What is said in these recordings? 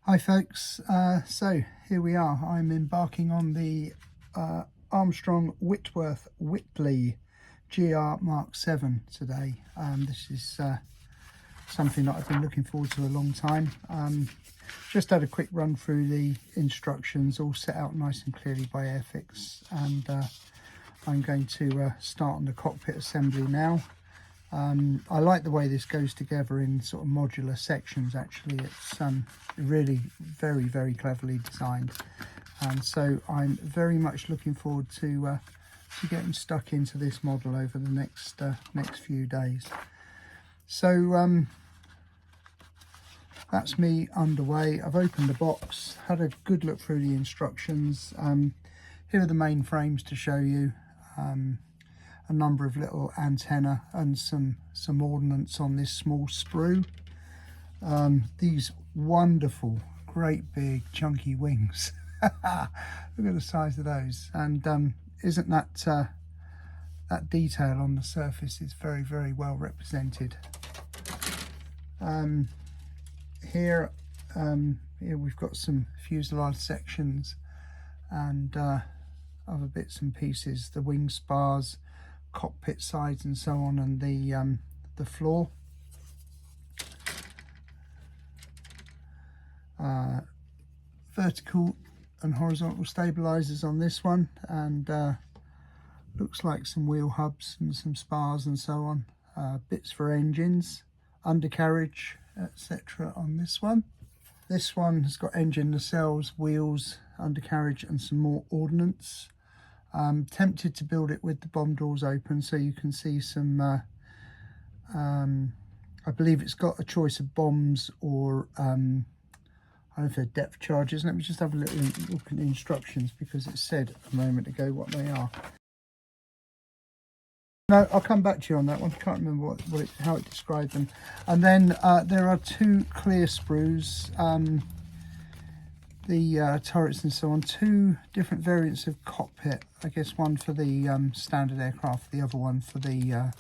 Hi folks, so here we are. I'm embarking on the Armstrong Whitley GR MkVll today. This is something that I've been looking forward to a long time. Just had a quick run through the instructions, all set out nice and clearly by Airfix, and I'm going to start on the cockpit assembly now. I like the way this goes together in sort of modular sections. Actually, it's really very cleverly designed, and so I'm very much looking forward to getting stuck into this model over the next few days. So that's me underway. I've opened the box, had a good look through the instructions. Here are the main frames to show you. A number of little antenna and some ordnance on this small sprue. These wonderful, great big chunky wings. Look at the size of those, and isn't that that detail on the surface is very well represented. Here we've got some fuselage sections and other bits and pieces, the wing spars, cockpit sides and so on, and the floor. Vertical and horizontal stabilizers on this one, and looks like some wheel hubs and some spars and so on. Bits for engines, undercarriage, etc. on this one. This one has got engine nacelles, wheels, undercarriage and some more ordnance. Tempted to build it with the bomb doors open, so you can see some I believe it's got a choice of bombs or I don't know if they're depth charges. Let me just have a little look at the instructions, because it said a moment ago what they are. No, I'll come back to you on that one. I can't remember how it described them. And then there are two clear sprues, the turrets and so on, two different variants of cockpit. I guess one for the standard aircraft, the other one for the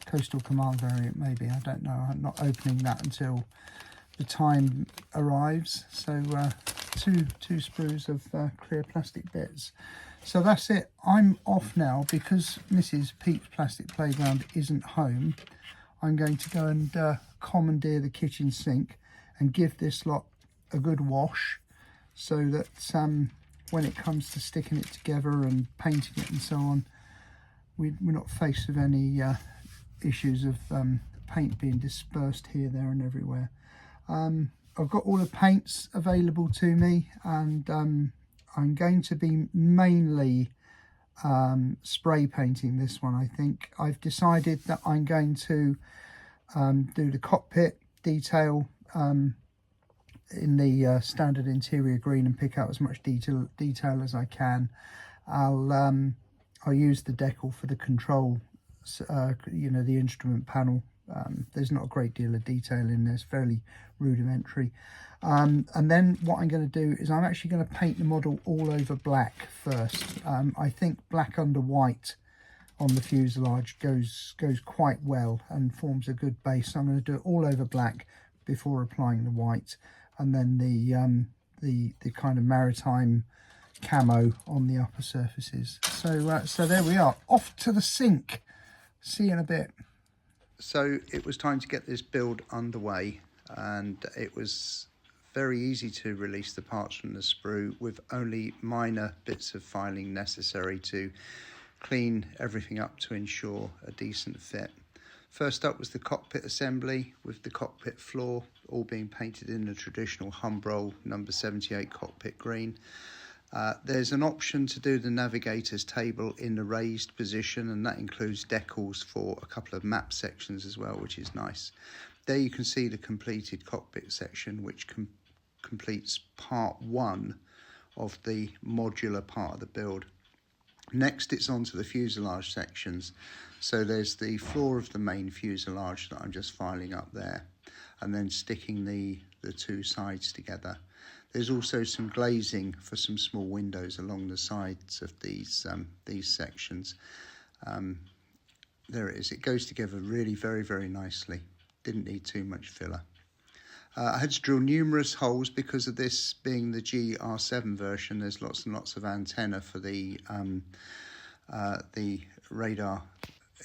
coastal command variant, maybe. I don't know. I'm not opening that until the time arrives. So two sprues of clear plastic bits. So that's it. I'm off now because Mrs. Pete's Plastic Playground isn't home. I'm going to go and commandeer the kitchen sink and give this lot a good wash, so that when it comes to sticking it together and painting it and so on, we're not faced with any issues of paint being dispersed here, there and everywhere. I've got all the paints available to me, and I'm going to be mainly spray painting this one. I think I've decided that I'm going to do the cockpit detail in the standard interior green and pick out as much detail as I can. I'll use the decal for the control, you know, the instrument panel. There's not a great deal of detail in there, it's fairly rudimentary. And then what I'm going to do is I'm actually going to paint the model all over black first. I think black under white on the fuselage goes quite well and forms a good base. So I'm going to do it all over black before applying the white, and then the kind of maritime camo on the upper surfaces. So there we are, off to the sink. See you in a bit. So it was time to get this build underway, and it was very easy to release the parts from the sprue with only minor bits of filing necessary to clean everything up to ensure a decent fit. First up was the cockpit assembly, with the cockpit floor all being painted in the traditional Humbrol number 78 cockpit green. There's an option to do the navigator's table in the raised position, and that includes decals for a couple of map sections as well, which is nice. There you can see the completed cockpit section, which completes part one of the modular part of the build. Next, it's on to the fuselage sections. So there's the floor of the main fuselage that I'm just filing up there, and then sticking the two sides together. There's also some glazing for some small windows along the sides of these sections. There it is. It goes together really very nicely. Didn't need too much filler. I had to drill numerous holes because of this being the GR7 version. There's lots and lots of antenna for the radar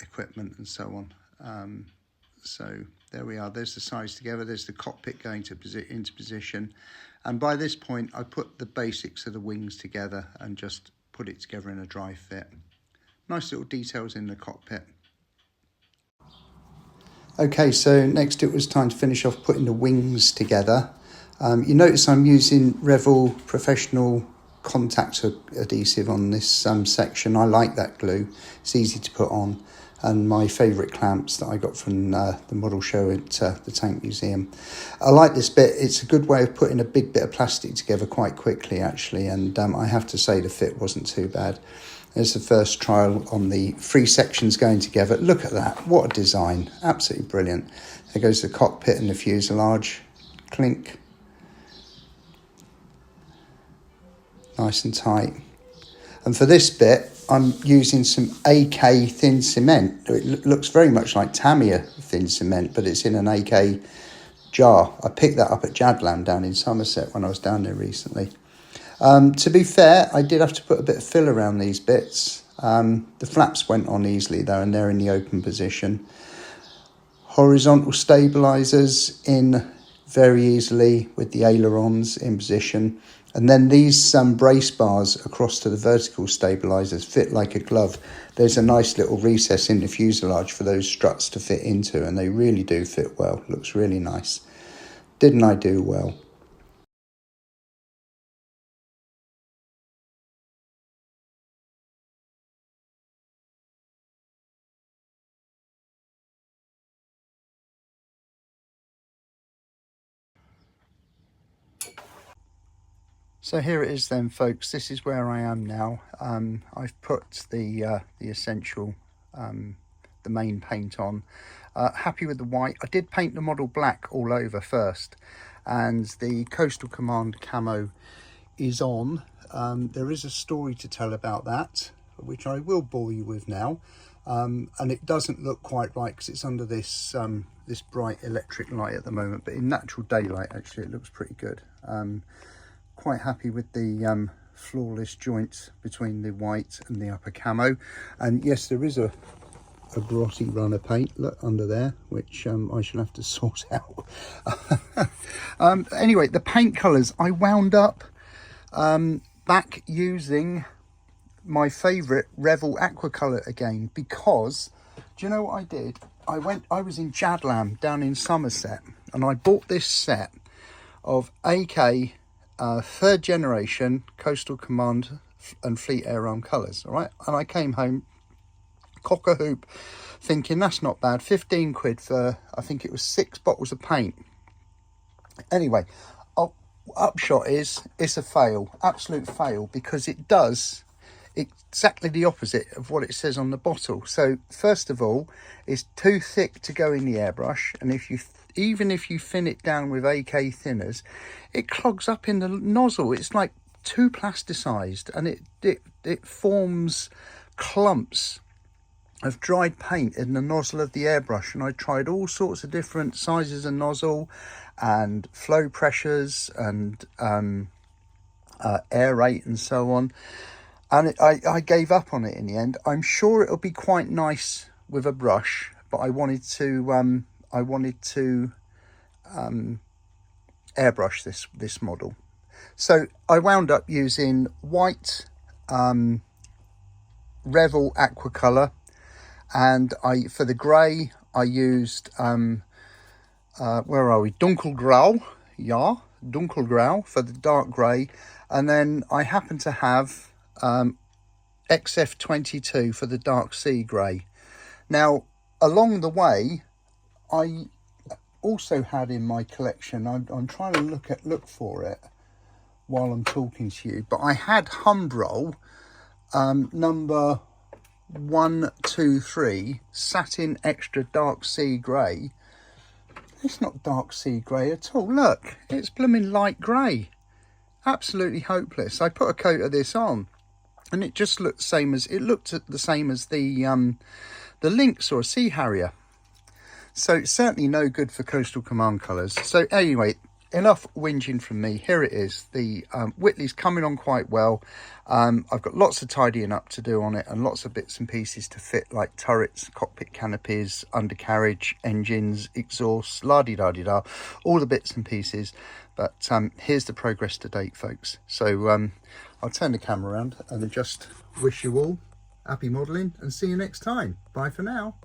equipment and so on. So there we are. There's the sides together. There's the cockpit going into position. And by this point, I put the basics of the wings together and just put it together in a dry fit. Nice little details in the cockpit. Okay, so next it was time to finish off putting the wings together. You notice I'm using MkVll Professional contact adhesive on this section. I like that glue. It's easy to put on. And my favourite clamps that I got from the model show at the Tank Museum. I like this bit. It's a good way of putting a big bit of plastic together quite quickly, actually. And I have to say the fit wasn't too bad. There's the first trial on the 3 sections going together. Look at that. What a design. Absolutely brilliant. There goes the cockpit and the fuselage. Clink. Nice and tight. And for this bit, I'm using some AK thin cement. It looks very much like Tamiya thin cement, but it's in an AK jar. I picked that up at Jadlam down in Somerset when I was down there recently. To be fair, I did have to put a bit of fill around these bits. The flaps went on easily though, and they're in the open position. Horizontal stabilizers in very easily with the ailerons in position. And then these brace bars across to the vertical stabilizers fit like a glove. There's a nice little recess in the fuselage for those struts to fit into, and they really do fit well. Looks really nice. Didn't I do well? So here it is then, folks. This is where I am now. I've put the essential, the main paint on. Happy with the white. I did paint the model black all over first, and the Coastal Command camo is on. There is a story to tell about that, which I will bore you with now. And it doesn't look quite right because it's under this this bright electric light at the moment, but in natural daylight actually it looks pretty good. Quite happy with the flawless joints between the white and the upper camo. And yes, there is a grotty runner paint, look, under there, which I shall have to sort out. Anyway, the paint colours, I wound up back using my favourite MkVll aqua colour again, because do you know what I did? I was in Jadlam down in Somerset, and I bought this set of AK 3rd generation Coastal Command and Fleet Air Arm colours, all right? And I came home cock a hoop thinking that's not bad. 15 quid for, I think it was 6 bottles of paint. Anyway, upshot is it's a fail, absolute fail, because it does exactly the opposite of what it says on the bottle. So first of all, it's too thick to go in the airbrush, and even if you thin it down with AK thinners, it clogs up in the nozzle. It's like too plasticized, and it forms clumps of dried paint in the nozzle of the airbrush. And I tried all sorts of different sizes of nozzle and flow pressures and air rate and so on, and I gave up on it in the end. I'm sure it'll be quite nice with a brush, but I wanted to airbrush this model. So I wound up using white MkVll aqua colour, and for the grey I used where are we, dunkelgrau, yeah, dunkelgrau for the dark grey, and then I happen to have XF22 for the dark sea grey. Now along the way, I also had in my collection, I'm trying to look for it while I'm talking to you, but I had Humbrol number 123 satin extra dark sea grey. It's not dark sea grey at all. Look, it's blooming light grey. Absolutely hopeless. I put a coat of this on, and it just looked the same as the Lynx or a Sea Harrier. So it's certainly no good for Coastal Command colours. So anyway, enough whinging from me. Here it is. The Whitley's coming on quite well. I've got lots of tidying up to do on it and lots of bits and pieces to fit, like turrets, cockpit canopies, undercarriage, engines, exhausts, la-di-da-di-da, all the bits and pieces. But here's the progress to date, folks. So I'll turn the camera around and just wish you all happy modelling and see you next time. Bye for now.